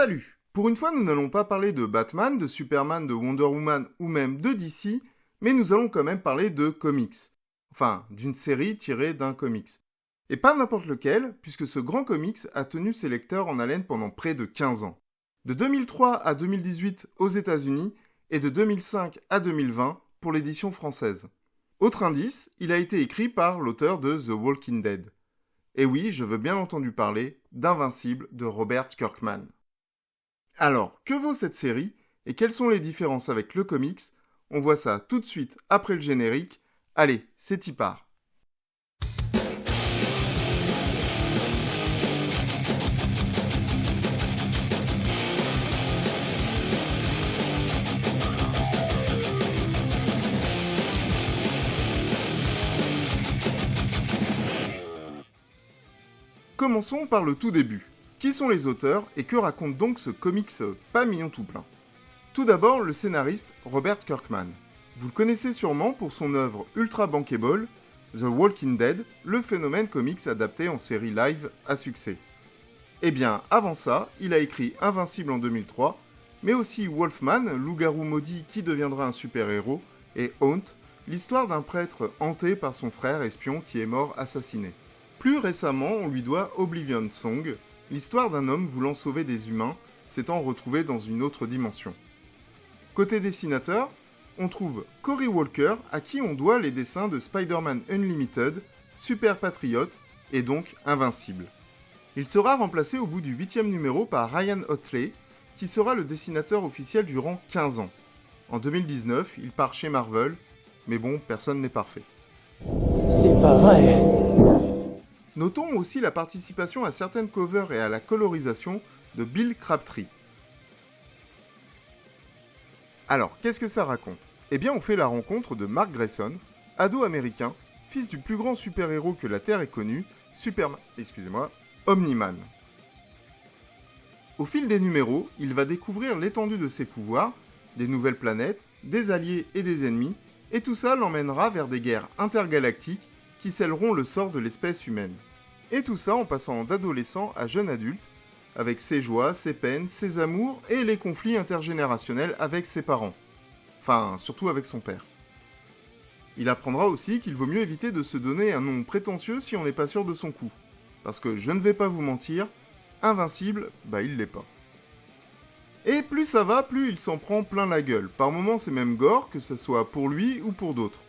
Salut! Pour une fois, nous n'allons pas parler de Batman, de Superman, de Wonder Woman ou même de DC, mais nous allons quand même parler de comics. Enfin, d'une série tirée d'un comics. Et pas n'importe lequel, puisque ce grand comics a tenu ses lecteurs en haleine pendant près de 15 ans. De 2003 à 2018 aux États-Unis et de 2005 à 2020 pour l'édition française. Autre indice, il a été écrit par l'auteur de The Walking Dead. Et oui, je veux bien entendu parler d'Invincible de Robert Kirkman. Alors, que vaut cette série et quelles sont les différences avec le comics? On voit ça tout de suite après le générique. Allez, c'est y part. Commençons par le tout début. Qui sont les auteurs et que raconte donc ce comics pas mignon tout plein? Tout d'abord, le scénariste Robert Kirkman. Vous le connaissez sûrement pour son œuvre ultra bankable, The Walking Dead, le phénomène comics adapté en série live à succès. Eh bien, avant ça, il a écrit Invincible en 2003, mais aussi Wolfman, loup-garou maudit qui deviendra un super-héros, et Haunt, l'histoire d'un prêtre hanté par son frère espion qui est mort assassiné. Plus récemment, on lui doit Oblivion Song, l'histoire d'un homme voulant sauver des humains, s'étant retrouvé dans une autre dimension. Côté dessinateur, on trouve Cory Walker, à qui on doit les dessins de Spider-Man Unlimited, Super Patriot et donc Invincible. Il sera remplacé au bout du 8e numéro par Ryan Ottley, qui sera le dessinateur officiel durant 15 ans. En 2019, il part chez Marvel, mais bon, personne n'est parfait. C'est pas vrai. Notons aussi la participation à certaines covers et à la colorisation de Bill Crabtree. Alors, qu'est-ce que ça raconte? Eh bien, on fait la rencontre de Mark Grayson, ado américain, fils du plus grand super-héros que la Terre ait connu, Omni-Man. Au fil des numéros, il va découvrir l'étendue de ses pouvoirs, des nouvelles planètes, des alliés et des ennemis, et tout ça l'emmènera vers des guerres intergalactiques qui scelleront le sort de l'espèce humaine. Et tout ça en passant d'adolescent à jeune adulte, avec ses joies, ses peines, ses amours et les conflits intergénérationnels avec ses parents. Enfin, surtout avec son père. Il apprendra aussi qu'il vaut mieux éviter de se donner un nom prétentieux si on n'est pas sûr de son coup. Parce que je ne vais pas vous mentir, Invincible, il l'est pas. Et plus ça va, plus il s'en prend plein la gueule. Par moments c'est même gore, que ce soit pour lui ou pour d'autres.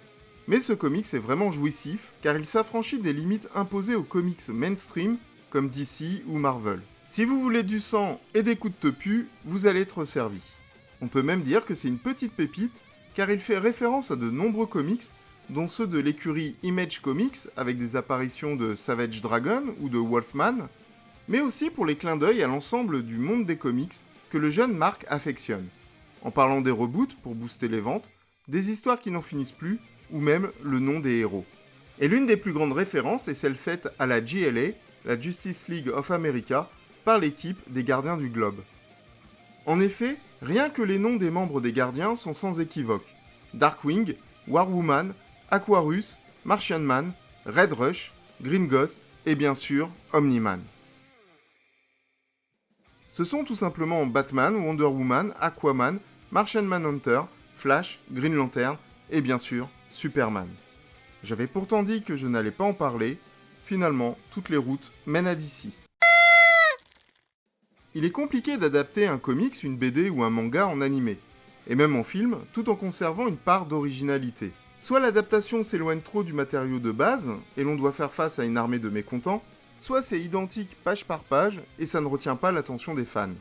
Mais ce comics est vraiment jouissif, car il s'affranchit des limites imposées aux comics mainstream, comme DC ou Marvel. Si vous voulez du sang et des coups de tepu, vous allez être servi. On peut même dire que c'est une petite pépite, car il fait référence à de nombreux comics, dont ceux de l'écurie Image Comics, avec des apparitions de Savage Dragon ou de Wolfman, mais aussi pour les clins d'œil à l'ensemble du monde des comics que le jeune Mark affectionne, en parlant des reboots pour booster les ventes, des histoires qui n'en finissent plus, ou même le nom des héros. Et l'une des plus grandes références est celle faite à la JLA, la Justice League of America, par l'équipe des Gardiens du Globe. En effet, rien que les noms des membres des Gardiens sont sans équivoque. Darkwing, War Woman, Aquarus, Martian Man, Red Rush, Green Ghost et bien sûr Omni-Man. Ce sont tout simplement Batman, Wonder Woman, Aquaman, Martian Manhunter, Flash, Green Lantern et bien sûr Superman. J'avais pourtant dit que je n'allais pas en parler, finalement, toutes les routes mènent à DC. Il est compliqué d'adapter un comics, une BD ou un manga en animé, et même en film, tout en conservant une part d'originalité. Soit l'adaptation s'éloigne trop du matériau de base, et l'on doit faire face à une armée de mécontents, soit c'est identique page par page, et ça ne retient pas l'attention des fans.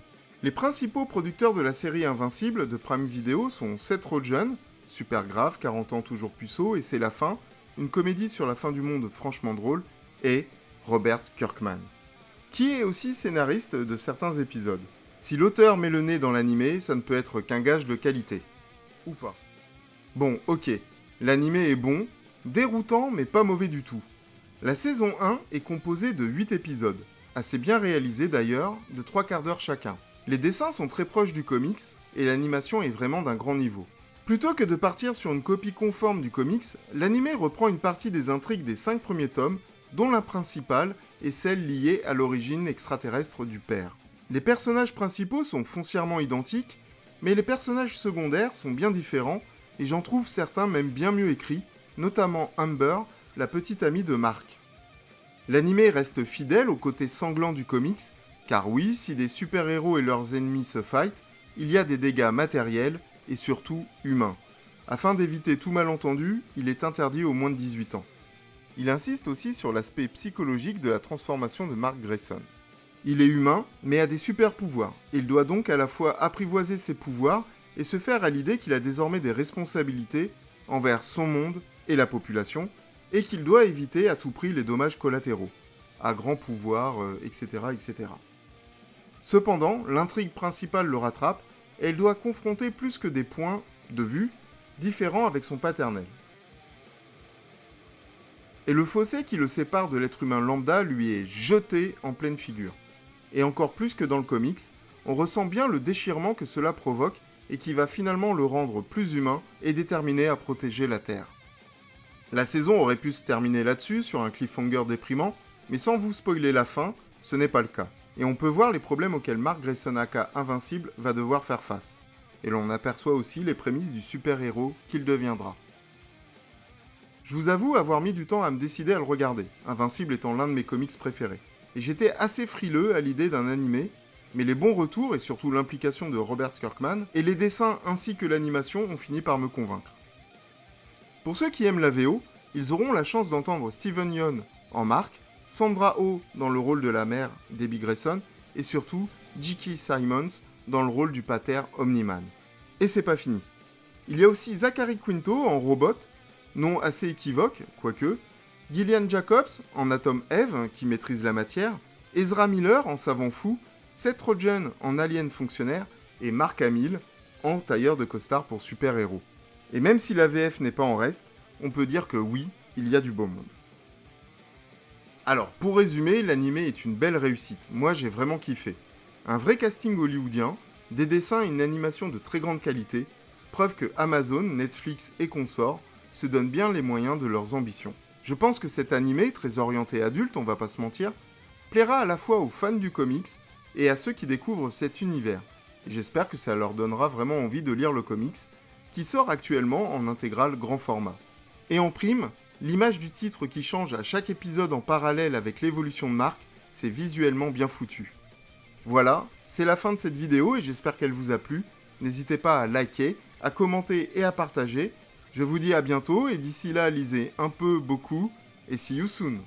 Les principaux producteurs de la série Invincible de Prime Video sont Seth Rogen, super grave, 40 ans toujours puceau, et c'est la fin, une comédie sur la fin du monde franchement drôle, et Robert Kirkman, qui est aussi scénariste de certains épisodes. Si l'auteur met le nez dans l'animé, ça ne peut être qu'un gage de qualité. Ou pas. Bon, ok, l'animé est bon, déroutant mais pas mauvais du tout. La saison 1 est composée de 8 épisodes, assez bien réalisés d'ailleurs, de 3/4 d'heure chacun. Les dessins sont très proches du comics, et l'animation est vraiment d'un grand niveau. Plutôt que de partir sur une copie conforme du comics, l'animé reprend une partie des intrigues des 5 premiers tomes, dont la principale est celle liée à l'origine extraterrestre du père. Les personnages principaux sont foncièrement identiques, mais les personnages secondaires sont bien différents, et j'en trouve certains même bien mieux écrits, notamment Amber, la petite amie de Mark. L'animé reste fidèle au côté sanglant du comics, car oui, si des super-héros et leurs ennemis se fightent, il y a des dégâts matériels et surtout humains. Afin d'éviter tout malentendu, il est interdit aux moins de 18 ans. Il insiste aussi sur l'aspect psychologique de la transformation de Mark Grayson. Il est humain, mais a des super-pouvoirs, et il doit donc à la fois apprivoiser ses pouvoirs et se faire à l'idée qu'il a désormais des responsabilités envers son monde et la population, et qu'il doit éviter à tout prix les dommages collatéraux, à grand pouvoir, etc., etc. Cependant, l'intrigue principale le rattrape, et elle doit confronter plus que des points de vue différents avec son paternel. Et le fossé qui le sépare de l'être humain lambda lui est jeté en pleine figure. Et encore plus que dans le comics, on ressent bien le déchirement que cela provoque et qui va finalement le rendre plus humain et déterminé à protéger la Terre. La saison aurait pu se terminer là-dessus, sur un cliffhanger déprimant, mais sans vous spoiler la fin, ce n'est pas le cas. Et on peut voir les problèmes auxquels Mark Grayson aka Invincible va devoir faire face. Et l'on aperçoit aussi les prémices du super-héros qu'il deviendra. Je vous avoue avoir mis du temps à me décider à le regarder, Invincible étant l'un de mes comics préférés. Et j'étais assez frileux à l'idée d'un animé, mais les bons retours et surtout l'implication de Robert Kirkman et les dessins ainsi que l'animation ont fini par me convaincre. Pour ceux qui aiment la VO, ils auront la chance d'entendre Steven Yeun en Mark, Sandra Oh dans le rôle de la mère Debbie Grayson et surtout J.K. Simmons dans le rôle du pater Omni-Man. Et c'est pas fini. Il y a aussi Zachary Quinto en Robot, nom assez équivoque, quoique, Gillian Jacobs en Atom Eve, qui maîtrise la matière, Ezra Miller en Savant Fou, Seth Rogen en Alien Fonctionnaire et Mark Hamill en tailleur de costard pour super-héros. Et même si la VF n'est pas en reste, on peut dire que oui, il y a du beau monde. Alors, pour résumer, l'animé est une belle réussite. Moi, j'ai vraiment kiffé. Un vrai casting hollywoodien, des dessins et une animation de très grande qualité, preuve que Amazon, Netflix et consorts se donnent bien les moyens de leurs ambitions. Je pense que cet animé, très orienté adulte, on va pas se mentir, plaira à la fois aux fans du comics et à ceux qui découvrent cet univers. Et j'espère que ça leur donnera vraiment envie de lire le comics, qui sort actuellement en intégrale grand format. Et en prime, l'image du titre qui change à chaque épisode en parallèle avec l'évolution de Mark, c'est visuellement bien foutu. Voilà, c'est la fin de cette vidéo et j'espère qu'elle vous a plu. N'hésitez pas à liker, à commenter et à partager. Je vous dis à bientôt et d'ici là, lisez un peu, beaucoup et see you soon.